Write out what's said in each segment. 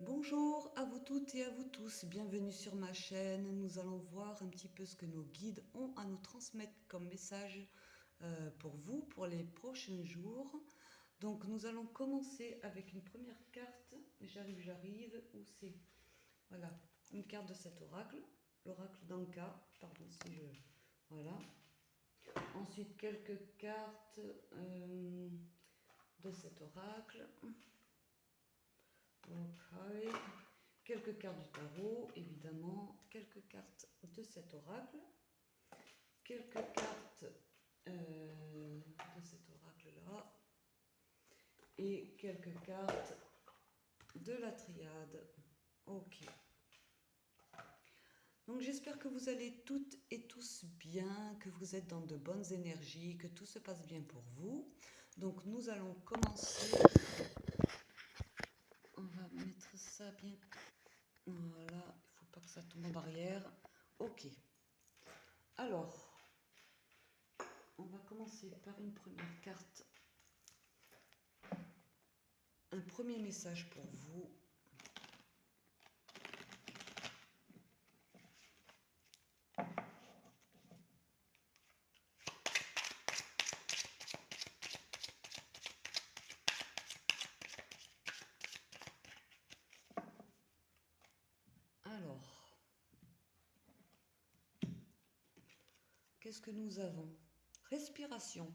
Bonjour à vous toutes et à vous tous, bienvenue sur ma chaîne. Nous allons voir un petit peu ce que nos guides ont à nous transmettre comme message pour vous, pour les prochains jours. Donc nous allons commencer avec une première carte. J'arrive, où c'est? Voilà, une carte de cet oracle, l'oracle d'Anka, pardon si je... Voilà. Ensuite quelques cartes de cet oracle. Ok. Quelques cartes du tarot, évidemment, quelques cartes de cet oracle, quelques cartes de cet oracle-là, et quelques cartes de la triade. Ok. Donc j'espère que vous allez toutes et tous bien, que vous êtes dans de bonnes énergies, que tout se passe bien pour vous. Donc nous allons commencer. On va mettre ça bien. Voilà, il ne faut pas que ça tombe en barrière. Ok. Alors, on va commencer par une première carte. Un premier message pour vous. Alors, qu'est-ce que nous avons? Respiration.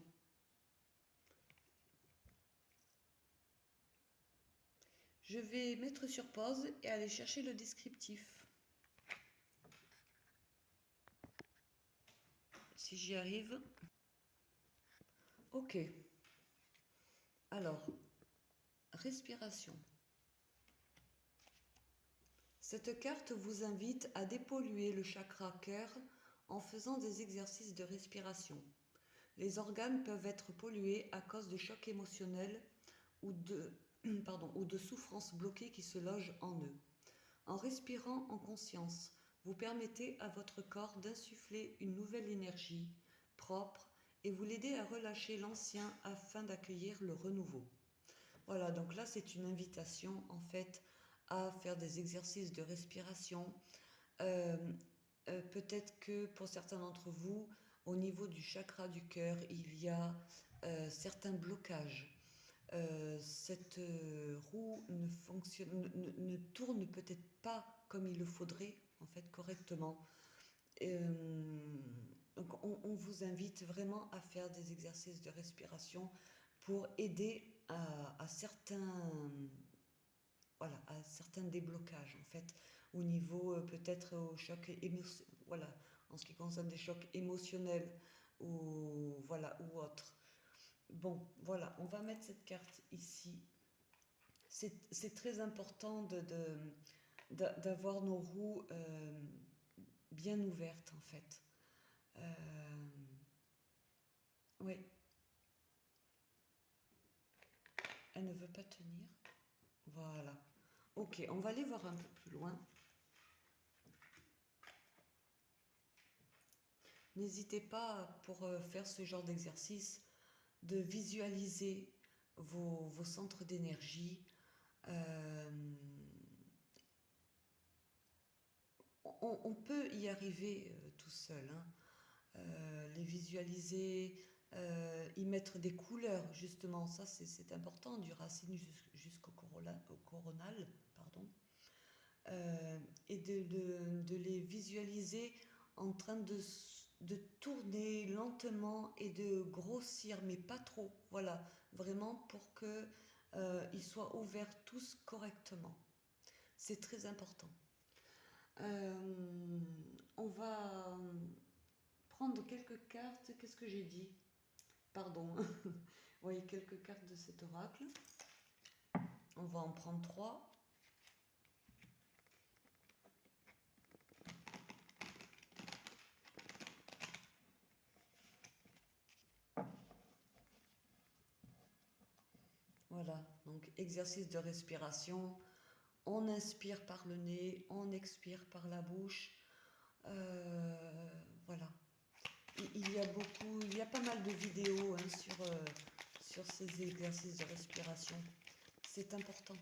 Je vais mettre sur pause et aller chercher le descriptif. Si j'y arrive. Ok. Alors, respiration. Cette carte vous invite à dépolluer le chakra cœur en faisant des exercices de respiration. Les organes peuvent être pollués à cause de chocs émotionnels ou ou de souffrances bloquées qui se logent en eux. En respirant en conscience, vous permettez à votre corps d'insuffler une nouvelle énergie propre et vous l'aidez à relâcher l'ancien afin d'accueillir le renouveau. Voilà, donc là c'est une invitation en fait à faire des exercices de respiration. Euh, Peut-être que pour certains d'entre vous, au niveau du chakra du cœur, il y a certains blocages. Cette roue ne fonctionne, ne tourne peut-être pas comme il le faudrait, en fait, correctement. Donc on vous invite vraiment à faire des exercices de respiration pour aider à certains, voilà, à certains déblocages, en fait, au niveau peut-être au choc émotionnel, voilà, en ce qui concerne des chocs émotionnels ou, voilà, ou autres. Bon, voilà, on va mettre cette carte ici. C'est très important d'avoir nos roues bien ouvertes, en fait. Oui, elle ne veut pas tenir. Voilà. Ok, on va aller voir un peu plus loin. N'hésitez pas, pour faire ce genre d'exercice, de visualiser vos centres d'énergie. Euh, on peut y arriver tout seul, hein. Les visualiser, y mettre des couleurs, justement, ça c'est important, du racine jusqu'au coronal, pardon. Et de les visualiser en train de tourner lentement et de grossir, mais pas trop, voilà, vraiment pour que ils soient ouverts tous correctement. C'est très important. Euh, on va prendre quelques cartes. Qu'est-ce que j'ai dit? Pardon. Oui, quelques cartes de cet oracle. On va en prendre 3. Voilà, donc exercice de respiration. On inspire par le nez, on expire par la bouche. Voilà. Il y a pas mal de vidéos, hein, sur ces exercices de respiration. C'est important.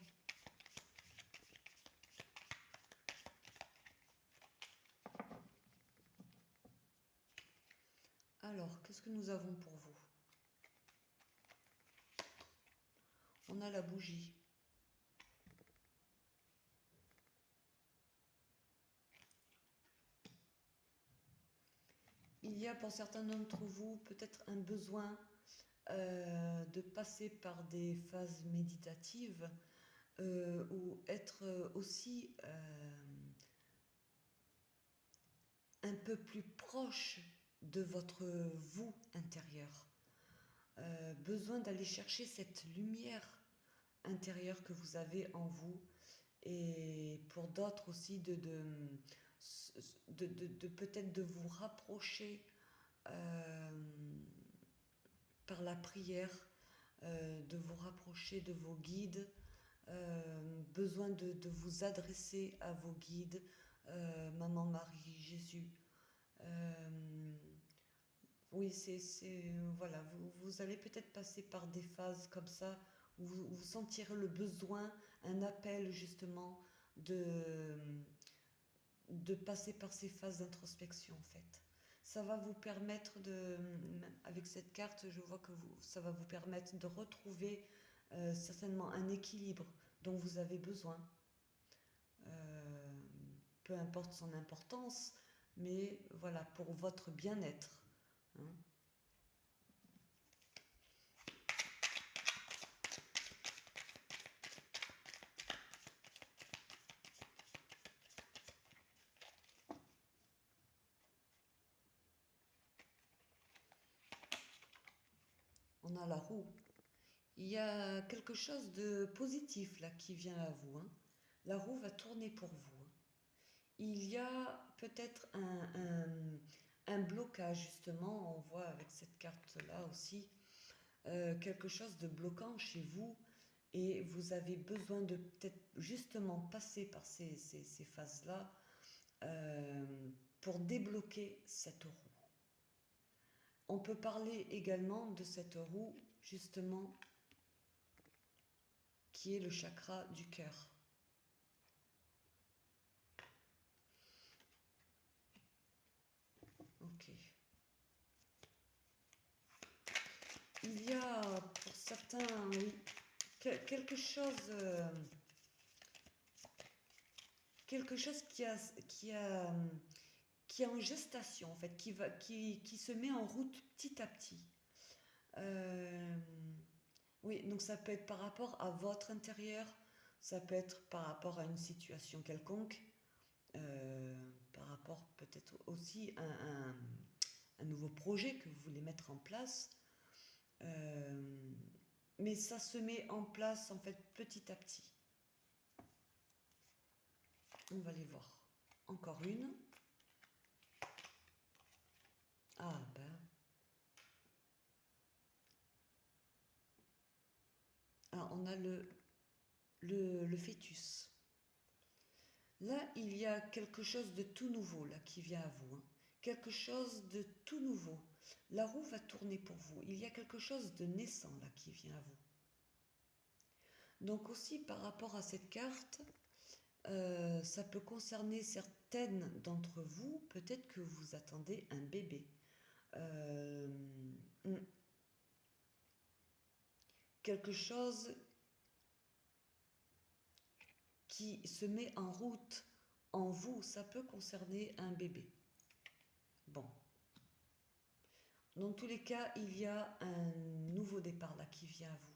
Alors, qu'est-ce que nous avons pour vous? On a la bougie. Il y a pour certains d'entre vous peut-être un besoin de passer par des phases méditatives ou être aussi un peu plus proche de votre vous intérieur. Besoin d'aller chercher cette lumière intérieure que vous avez en vous, et pour d'autres aussi de peut-être de vous rapprocher par la prière, de vous rapprocher de vos guides, besoin de vous adresser à vos guides, Maman Marie, Jésus. Oui, voilà, vous allez peut-être passer par des phases comme ça où vous sentirez le besoin, un appel justement de passer par ces phases d'introspection en fait. Ça va vous permettre avec cette carte, je vois que ça va vous permettre de retrouver certainement un équilibre dont vous avez besoin. Peu importe son importance, mais voilà, pour votre bien-être. Hein. On a la roue. Il y a quelque chose de positif là qui vient à vous. Hein. La roue va tourner pour vous. Hein. Il y a peut-être un blocage justement, on voit avec cette carte-là aussi, quelque chose de bloquant chez vous, et vous avez besoin de peut-être justement passer par ces phases-là pour débloquer cette roue. On peut parler également de cette roue justement qui est le chakra du cœur. Ok. Il y a pour certains, oui, quelque chose qui est en gestation en fait, qui se met en route petit à petit. Oui, donc ça peut être par rapport à votre intérieur, ça peut être par rapport à une situation quelconque, par rapport peut-être aussi à un nouveau projet que vous voulez mettre en place. Mais ça se met en place en fait petit à petit. On va les voir. Encore une. Ah ben. Ah, on a le fœtus. Là, il y a quelque chose de tout nouveau là qui vient à vous. Hein. Quelque chose de tout nouveau. La roue va tourner pour vous. Il y a quelque chose de naissant là qui vient à vous. Donc aussi par rapport à cette carte, ça peut concerner certaines d'entre vous. Peut-être que vous attendez un bébé. Quelque chose qui se met en route en vous, ça peut concerner un bébé. Bon. Dans tous les cas, il y a un nouveau départ là qui vient à vous.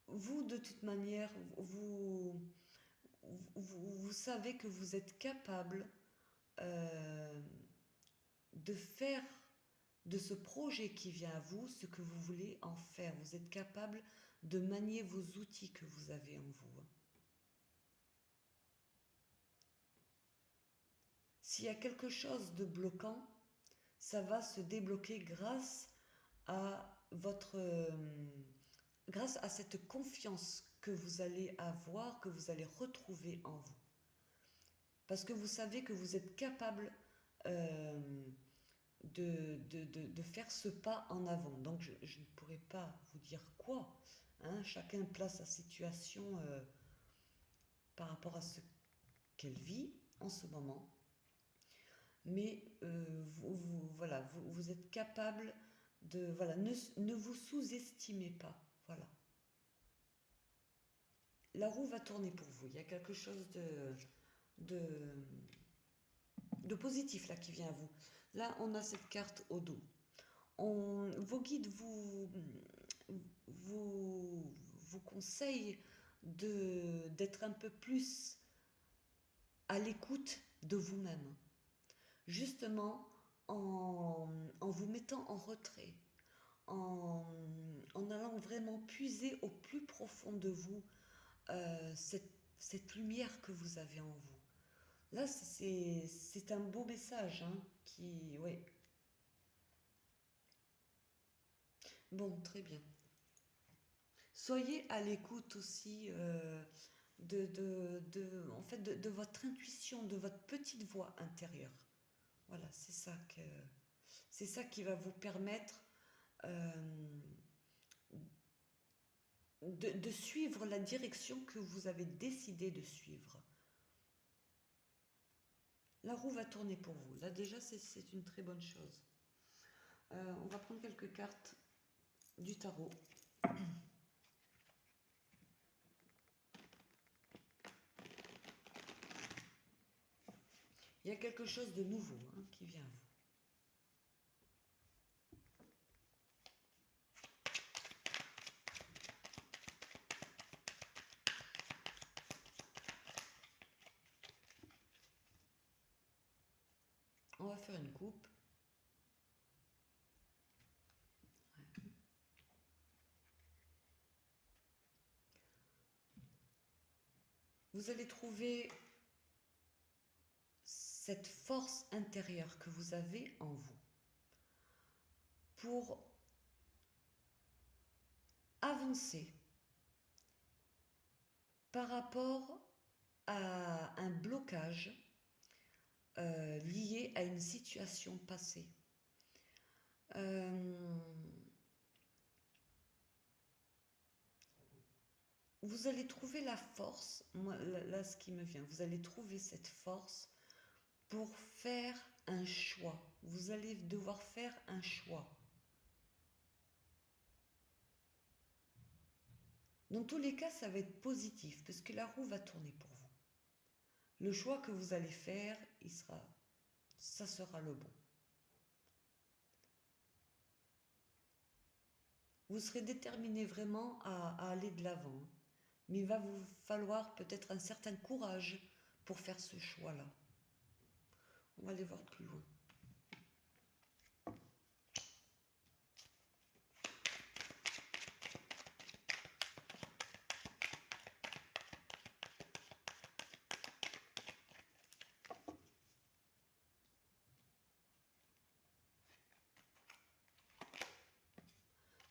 Vous, de toute manière, vous savez que vous êtes capable de faire de ce projet qui vient à vous ce que vous voulez en faire. Vous êtes capable de manier vos outils que vous avez en vous. S'il y a quelque chose de bloquant, ça va se débloquer grâce à grâce à cette confiance que vous allez avoir, que vous allez retrouver en vous. Parce que vous savez que vous êtes capable de faire ce pas en avant. Donc je ne pourrais pas vous dire quoi. Hein, chacun place sa situation par rapport à ce qu'elle vit en ce moment, mais voilà, vous êtes capable de... Voilà, ne vous sous-estimez pas. Voilà. La roue va tourner pour vous. Il y a quelque chose de, de positif là qui vient à vous. Là, on a cette carte au dos. Vos guides vous conseillent d'être un peu plus à l'écoute de vous-même. Justement, en vous mettant en retrait, en allant vraiment puiser au plus profond de vous cette lumière que vous avez en vous. Là, c'est un beau message qui... Ouais. Bon, très bien. Soyez à l'écoute aussi en fait, de votre intuition, de votre petite voix intérieure. Voilà, c'est ça qui va vous permettre de suivre la direction que vous avez décidé de suivre. La roue va tourner pour vous. Là, déjà, c'est une très bonne chose. On va prendre quelques cartes du tarot. Il y a quelque chose de nouveau qui vient à vous. On va faire une coupe. Ouais. Vous allez trouver cette force intérieure que vous avez en vous pour avancer par rapport à un blocage lié à une situation passée. Vous allez trouver la force, moi, là ce qui me vient, vous allez trouver cette force pour faire un choix. Vous allez devoir faire un choix. Dans tous les cas, ça va être positif parce que la roue va tourner pour vous. Le choix que vous allez faire, ça sera le bon. Vous serez déterminé vraiment à aller de l'avant. Mais il va vous falloir peut-être un certain courage pour faire ce choix-là. On va aller voir plus loin.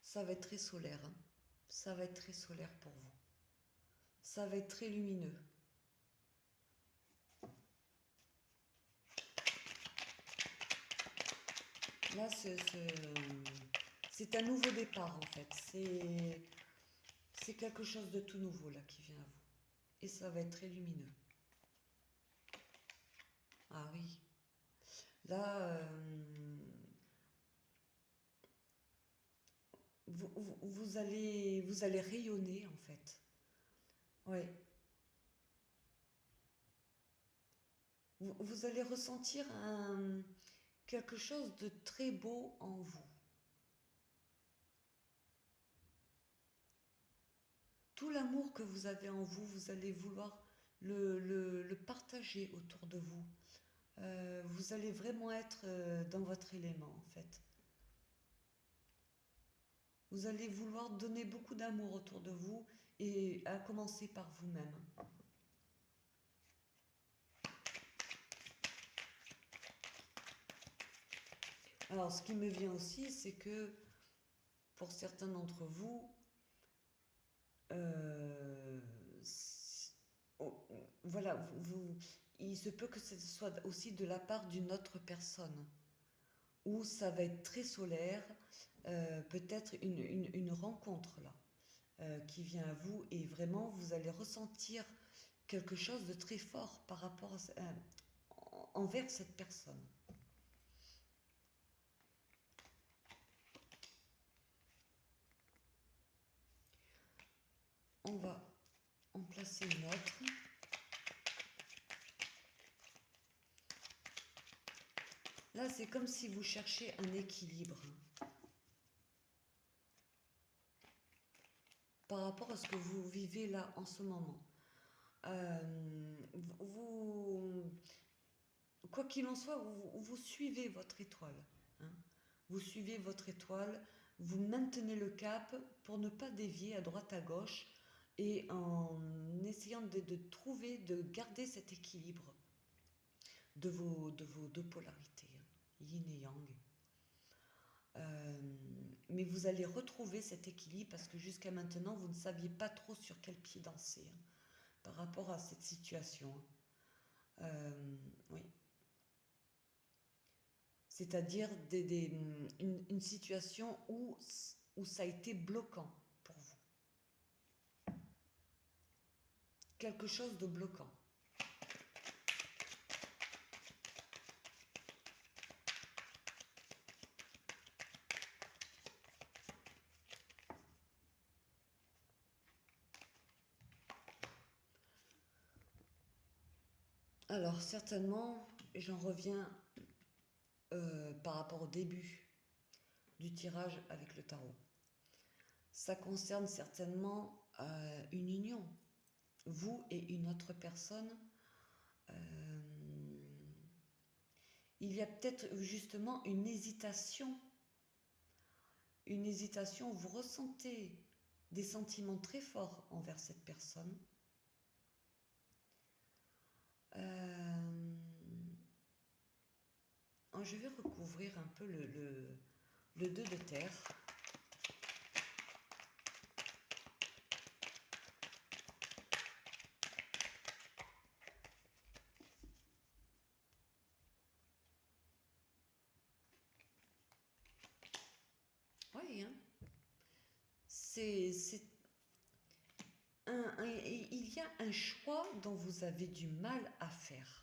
Ça va être très solaire. Ça va être très solaire pour vous. Ça va être très lumineux. Là, c'est un nouveau départ en fait. C'est quelque chose de tout nouveau là qui vient à vous. Et ça va être très lumineux. Ah oui. Là, vous allez rayonner en fait. Ouais. Vous allez ressentir quelque chose de très beau en vous. Tout l'amour que vous avez en vous, vous allez vouloir le partager autour de vous. Vous allez vraiment être dans votre élément en fait. Vous allez vouloir donner beaucoup d'amour autour de vous et à commencer par vous-même. Alors, ce qui me vient aussi, c'est que pour certains d'entre vous, voilà, il se peut que ce soit aussi de la part d'une autre personne, où ça va être très solaire, peut-être une rencontre là, qui vient à vous, et vraiment vous allez ressentir quelque chose de très fort par rapport envers cette personne. On va en placer une autre. Là, c'est comme si vous cherchez un équilibre par rapport à ce que vous vivez là en ce moment. Quoi qu'il en soit, vous suivez votre étoile. Hein. Vous suivez votre étoile, vous maintenez le cap pour ne pas dévier à droite à gauche et en essayant de trouver, de garder cet équilibre de vos deux polarités, yin et yang. Mais vous allez retrouver cet équilibre parce que jusqu'à maintenant, vous ne saviez pas trop sur quel pied danser par rapport à cette situation. Oui. C'est-à-dire une situation où ça a été bloquant pour vous. Quelque chose de bloquant. Alors certainement, j'en reviens par rapport au début du tirage avec le tarot. Ça concerne certainement une union, vous et une autre personne. Il y a peut-être justement une hésitation, où vous ressentez des sentiments très forts envers cette personne. Je vais recouvrir un peu le 2 de terre. Oui, hein. Il y a un choix dont vous avez du mal à faire.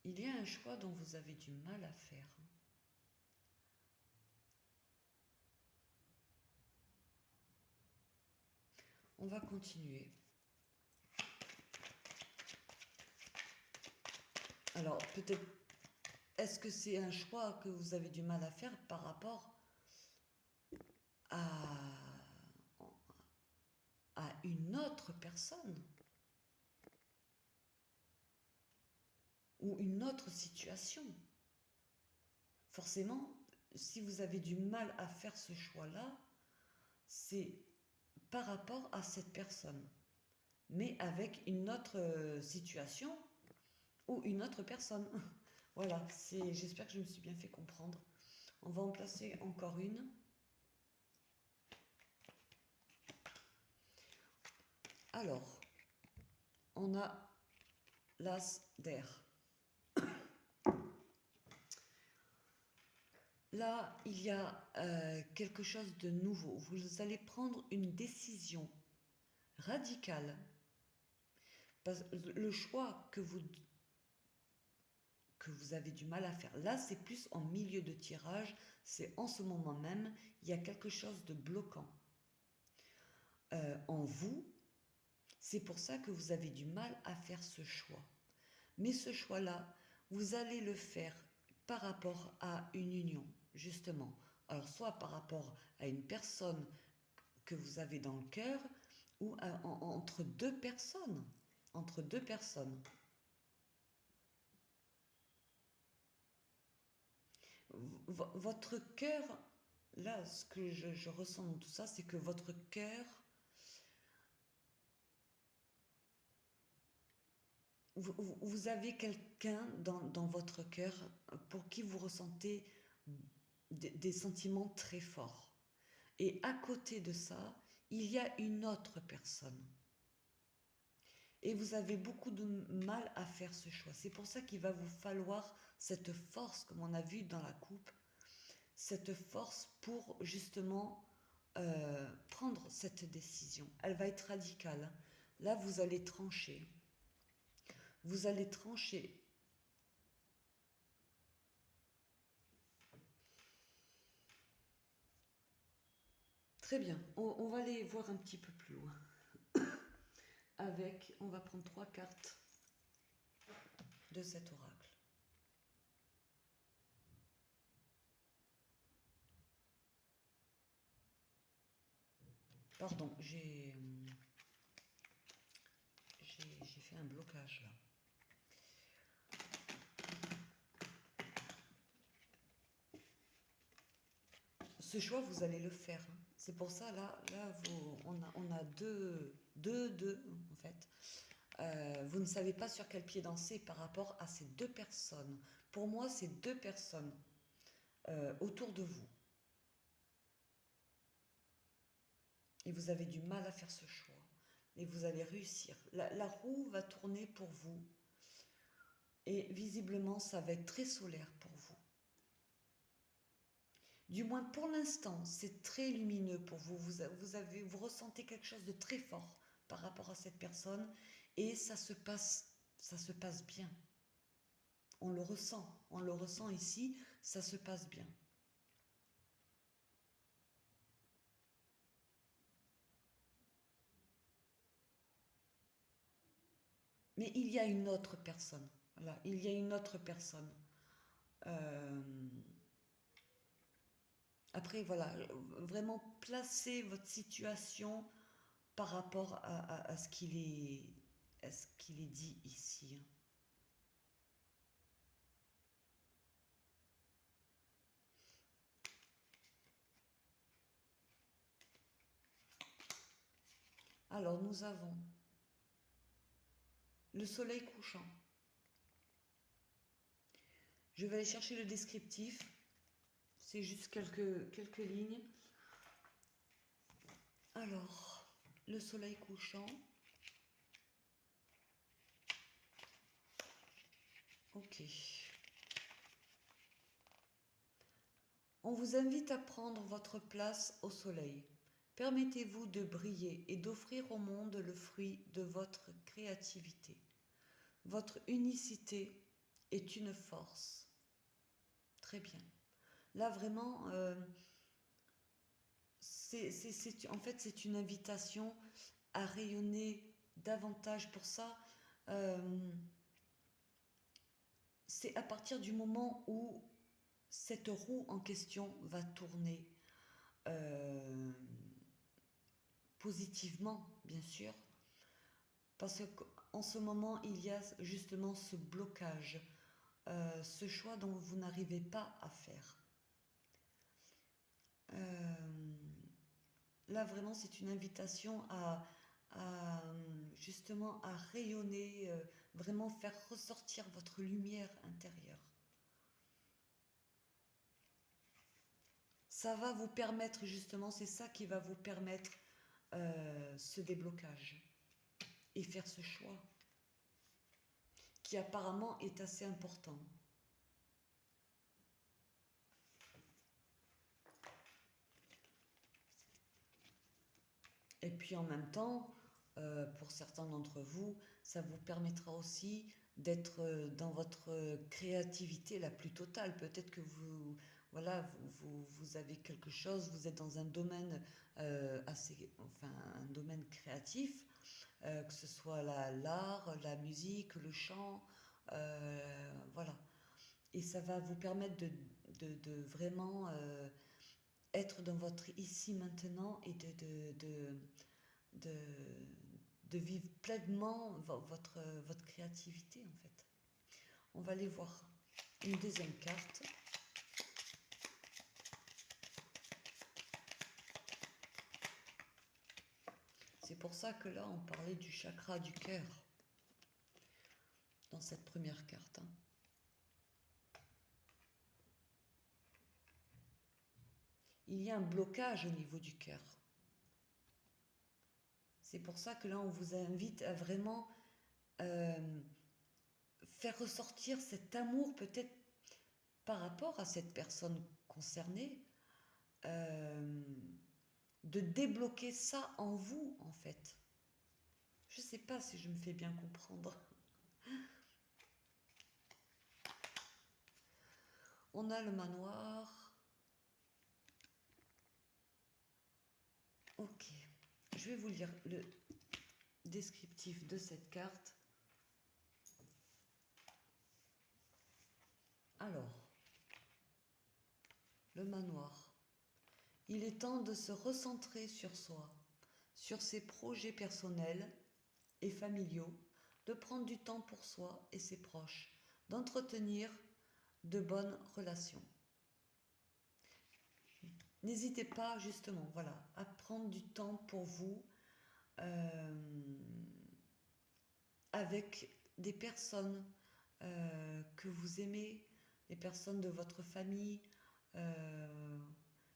Il y a un choix dont vous avez du mal à faire. On va continuer. Alors, peut-être, est-ce que c'est un choix que vous avez du mal à faire par rapport à une autre personne ou une autre situation? Forcément, si vous avez du mal à faire ce choix-là, c'est par rapport à cette personne, mais avec une autre situation ou une autre personne. Voilà, j'espère que je me suis bien fait comprendre. On va en placer encore une. Alors, on a l'as d'air. Là, il y a quelque chose de nouveau. Vous allez prendre une décision radicale. Le choix que vous avez du mal à faire. Là, c'est plus en milieu de tirage. C'est en ce moment même, il y a quelque chose de bloquant en vous. C'est pour ça que vous avez du mal à faire ce choix. Mais ce choix-là, vous allez le faire par rapport à une union, justement. Alors, soit par rapport à une personne que vous avez dans le cœur, ou entre deux personnes. Entre deux personnes. Votre cœur, là, ce que je ressens dans tout ça, c'est que votre cœur, vous avez quelqu'un dans votre cœur pour qui vous ressentez des sentiments très forts. Et à côté de ça, il y a une autre personne. Et vous avez beaucoup de mal à faire ce choix. C'est pour ça qu'il va vous falloir cette force, comme on a vu dans la coupe, cette force pour justement prendre cette décision. Elle va être radicale, hein. Là, vous allez trancher. Vous allez trancher. Très bien. On va aller voir un petit peu plus loin. Avec, on va prendre 3 cartes de cet oracle. Pardon, j'ai fait un blocage là. Ce choix, vous allez le faire, hein. C'est pour ça, là on a deux, en fait. Vous ne savez pas sur quel pied danser par rapport à ces deux personnes. Pour moi, c'est deux personnes autour de vous. Et vous avez du mal à faire ce choix. Et vous allez réussir. La roue va tourner pour vous. Et visiblement, ça va être très solaire pour vous. Du moins pour l'instant, c'est très lumineux pour vous. Vous ressentez quelque chose de très fort par rapport à cette personne. Et ça se passe bien. On le ressent ici, ça se passe bien. Mais il y a une autre personne. Voilà, il y a une autre personne. Après, voilà, vraiment placez votre situation par rapport à ce qu'il est dit ici, hein. Alors, nous avons le soleil couchant. Je vais aller chercher le descriptif. C'est juste quelques lignes. Alors, le soleil couchant. Ok. On vous invite à prendre votre place au soleil. Permettez-vous de briller et d'offrir au monde le fruit de votre créativité. Votre unicité est une force. Très bien. Là, vraiment, en fait, c'est une invitation à rayonner davantage. Pour ça, c'est à partir du moment où cette roue en question va tourner positivement, bien sûr, parce qu'en ce moment, il y a justement ce blocage, ce choix dont vous n'arrivez pas à faire. Là, vraiment, c'est une invitation justement à rayonner, vraiment faire ressortir votre lumière intérieure. Ça va vous permettre, justement, c'est ça qui va vous permettre ce déblocage et faire ce choix qui apparemment est assez important. Et puis en même temps, pour certains d'entre vous, ça vous permettra aussi d'être dans votre créativité la plus totale. Peut-être que voilà, vous avez quelque chose, vous êtes dans un domaine un domaine créatif, que ce soit l'art, la musique, le chant, voilà. Et ça va vous permettre de vraiment être dans votre ici maintenant et de, de vivre pleinement votre créativité en fait. On va aller voir une deuxième carte. C'est pour ça que là on parlait du chakra du cœur dans cette première carte, hein. Il y a un blocage au niveau du cœur. C'est pour ça que là on vous invite à vraiment faire ressortir cet amour peut-être par rapport à cette personne concernée, de débloquer ça en vous, en fait. Je ne sais pas si je me fais bien comprendre. On a le manoir. Ok. Je vais vous lire le descriptif de cette carte. Alors, le manoir. Il est temps de se recentrer sur soi, sur ses projets personnels et familiaux, de prendre du temps pour soi et ses proches, d'entretenir de bonnes relations. N'hésitez pas justement, voilà, à prendre du temps pour vous avec des personnes que vous aimez, des personnes de votre famille.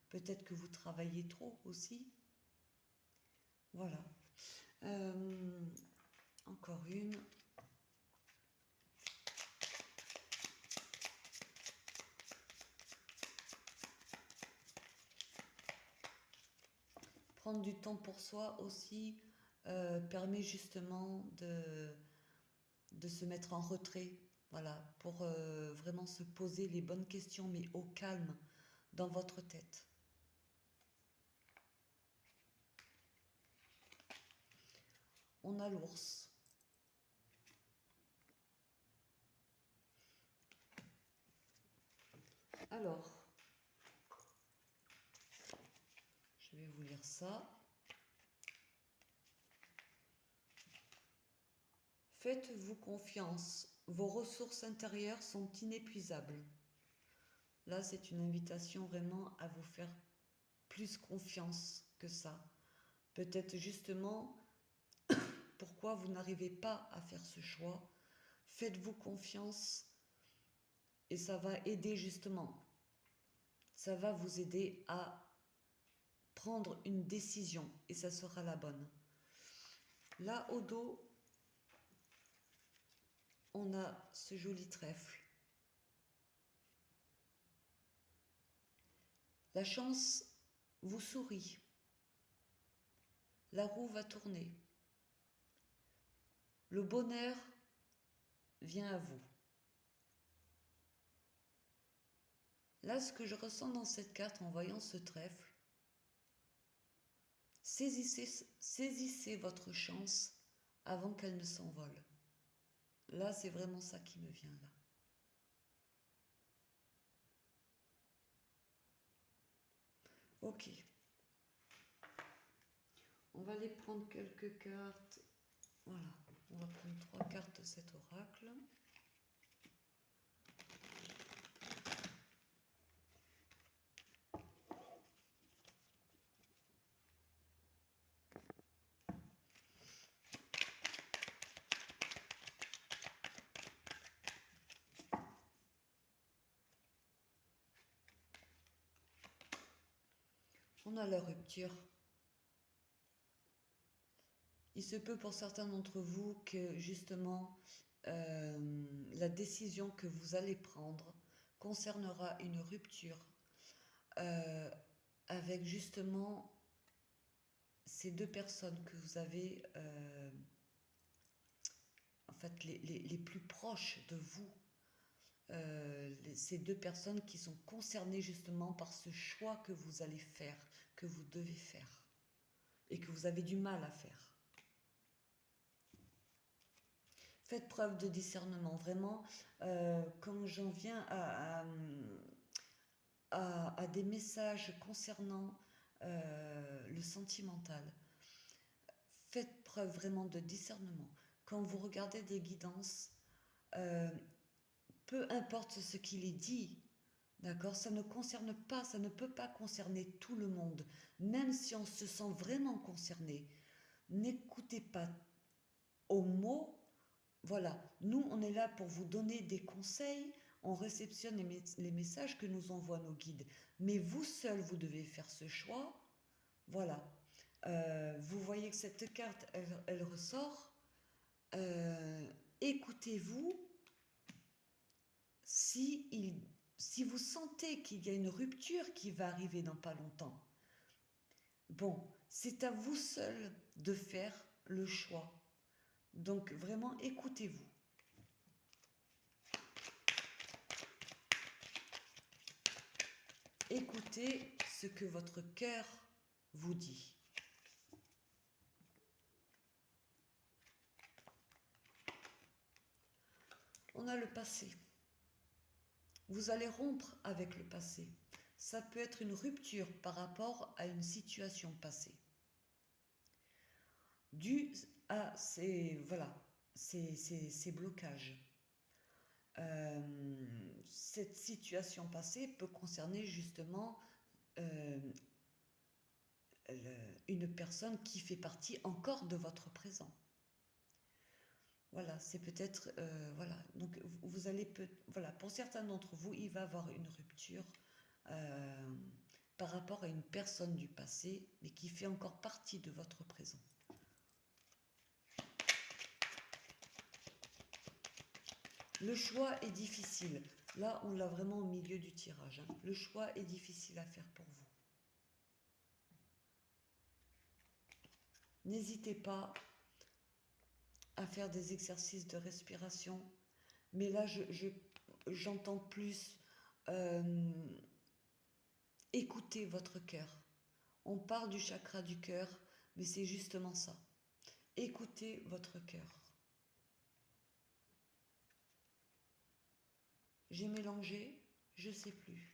Peut-être que vous travaillez trop aussi. Voilà. Encore une. Prendre du temps pour soi aussi permet justement de se mettre en retrait, voilà, pour vraiment se poser les bonnes questions, mais au calme, dans votre tête. On a l'ours. Alors, je vais vous lire ça. Faites-vous confiance, vos ressources intérieures sont inépuisables. Là, c'est une invitation vraiment à vous faire plus confiance que ça. Peut-être justement pourquoi vous n'arrivez pas à faire ce choix. Faites-vous confiance et ça va aider justement. Ça va vous aider à prendre une décision et ça sera la bonne. Là, au dos, on a ce joli trèfle. La chance vous sourit. La roue va tourner. Le bonheur vient à vous. Là, ce que je ressens dans cette carte en voyant ce trèfle, saisissez votre chance avant qu'elle ne s'envole. Là, c'est vraiment ça qui me vient là. Ok. On va aller prendre quelques cartes. Voilà. On va prendre 3 cartes de cet oracle. On a la rupture. Il se peut pour certains d'entre vous que justement la décision que vous allez prendre concernera une rupture avec justement ces deux personnes que vous avez, en fait les plus proches de vous, ces deux personnes qui sont concernées justement par ce choix que vous allez faire, que vous devez faire et que vous avez du mal à faire. Faites preuve de discernement, vraiment, quand j'en viens à des messages concernant le sentimental, faites preuve vraiment de discernement. Quand vous regardez des guidances, peu importe ce qu'il est dit, d'accord, ça ne concerne pas, ça ne peut pas concerner tout le monde. Même si on se sent vraiment concerné, n'écoutez pas aux mots. Voilà, nous on est là pour vous donner des conseils, on réceptionne les messages que nous envoient nos guides. Mais vous seul, vous devez faire ce choix. Voilà. Vous voyez que cette carte, elle ressort. Écoutez-vous. Si vous sentez qu'il y a une rupture qui va arriver dans pas longtemps, Bon, c'est à vous seul de faire le choix. Donc vraiment, écoutez-vous. Écoutez ce que votre cœur vous dit. On a le passé. Vous allez rompre avec le passé. Ça peut être une rupture par rapport à une situation passée. Dû à ces, voilà, ces blocages. Cette situation passée peut concerner justement euh, une personne qui fait partie encore de votre présent. Voilà, c'est peut-être, voilà, donc vous allez, voilà, pour certains d'entre vous, il va y avoir une rupture euh, par rapport à une personne du passé, mais qui fait encore partie de votre présent. Le choix est difficile. Là, on l'a vraiment au milieu du tirage. Hein. Le choix est difficile à faire pour vous. N'hésitez pas à faire des exercices de respiration. Mais là, j'entends plus écouter votre cœur. On parle du chakra du cœur, mais c'est justement ça. Écoutez votre cœur. J'ai mélangé, je ne sais plus.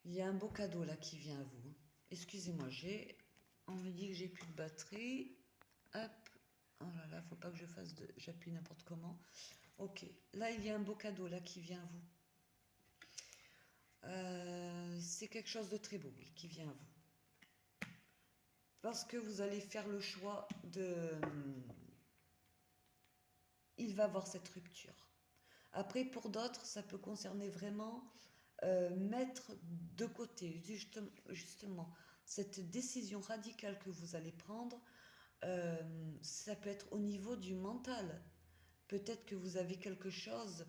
Il y a un beau cadeau là qui vient à vous. Excusez-moi, on me dit que j'ai plus de batterie. Hop. Oh là là, faut pas que je fasse de... J'appuie n'importe comment. Ok. Là, il y a un beau cadeau là qui vient à vous. C'est quelque chose de très beau qui vient à vous. Parce que vous allez faire le choix de... Il va avoir cette rupture. Après, pour d'autres, ça peut concerner vraiment mettre de côté justement cette décision radicale que vous allez prendre. Ça peut être au niveau du mental. Peut-être que vous avez quelque chose,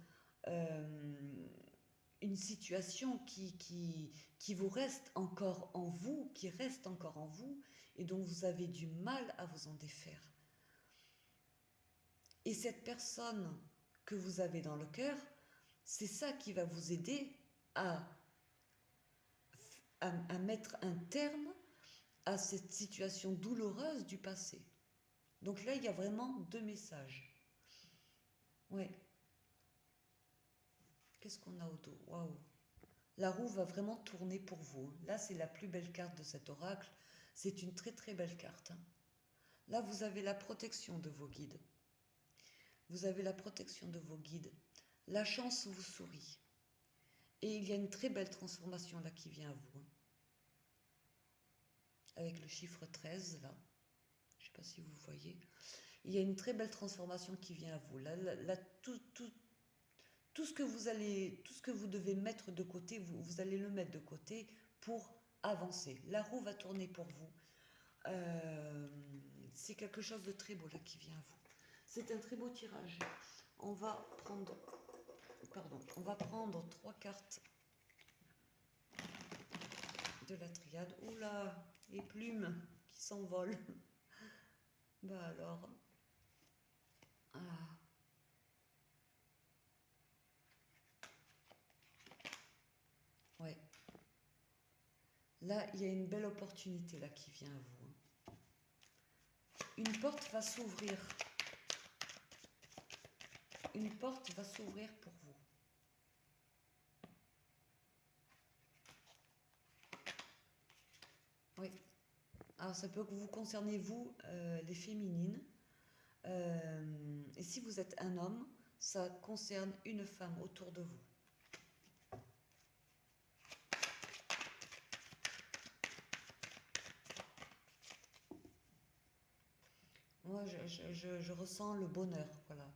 une situation qui vous reste encore en vous, qui reste encore en vous, et dont vous avez du mal à vous en défaire. Et cette personne que vous avez dans le cœur, c'est ça qui va vous aider à mettre un terme à cette situation douloureuse du passé. Donc là, il y a vraiment deux messages. Ouais. Qu'est-ce qu'on a au dos? Waouh. La roue va vraiment tourner pour vous. Là, c'est la plus belle carte de cet oracle. C'est une très très belle carte. Là, vous avez la protection de vos guides. Vous avez la protection de vos guides. La chance vous sourit. Et il y a une très belle transformation là qui vient à vous. Avec le chiffre 13 là. Je ne sais pas si vous voyez. Il y a une très belle transformation qui vient à vous. Là, tout ce que vous devez mettre de côté, vous allez le mettre de côté pour avancer. La roue va tourner pour vous. C'est quelque chose de très beau là qui vient à vous. C'est un très beau tirage. On va prendre 3 cartes de la triade. Oula, les plumes qui s'envolent. Bah alors. Ah. Ouais. Là, il y a une belle opportunité là qui vient à vous. Une porte va s'ouvrir. Une porte va s'ouvrir pour vous. Oui. Alors, ça peut vous concerner, vous, les féminines. Et si vous êtes un homme, ça concerne une femme autour de vous. Moi, je ressens le bonheur, voilà.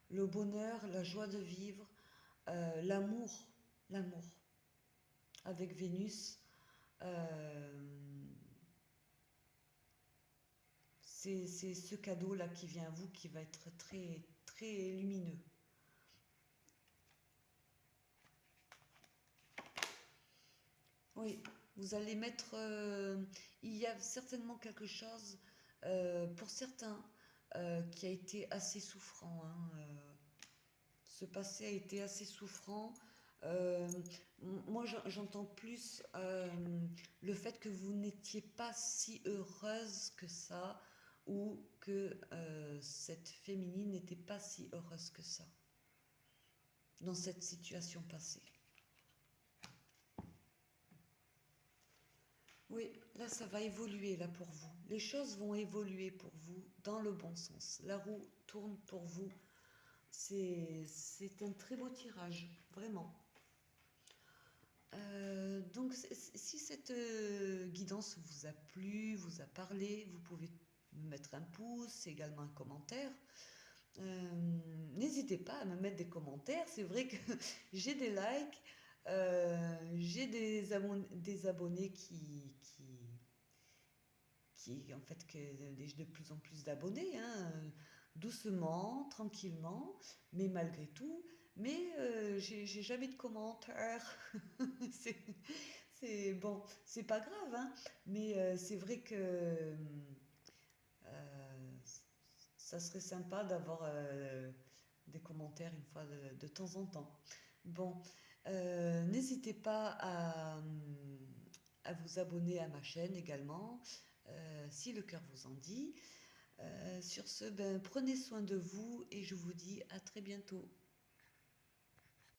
Le bonheur, la joie de vivre, l'amour, l'amour. Avec Vénus, c'est ce cadeau-là qui vient à vous qui va être très, très lumineux. Oui, vous allez mettre... il y a certainement quelque chose, pour certains, qui a été assez souffrant, hein, ce passé a été assez souffrant. Euh, Moi, j'entends plus le fait que vous n'étiez pas si heureuse que ça, ou que cette féminine n'était pas si heureuse que ça dans cette situation passée. Oui, là, ça va évoluer là pour vous. Les choses vont évoluer pour vous dans le bon sens. La roue tourne pour vous. C'est un très beau tirage, vraiment. Donc, si cette guidance vous a plu, vous a parlé, vous pouvez me mettre un pouce, également un commentaire. N'hésitez pas à me mettre des commentaires. C'est vrai que j'ai des likes, j'ai des abonnés qui en fait, de plus en plus d'abonnés, hein, doucement, tranquillement, mais malgré tout. Mais j'ai jamais de commentaires. c'est bon, c'est pas grave, hein, mais c'est vrai que ça serait sympa d'avoir des commentaires une fois de temps en temps. Bon, n'hésitez pas à vous abonner à ma chaîne également, si le cœur vous en dit. Sur ce, ben, prenez soin de vous et je vous dis à très bientôt.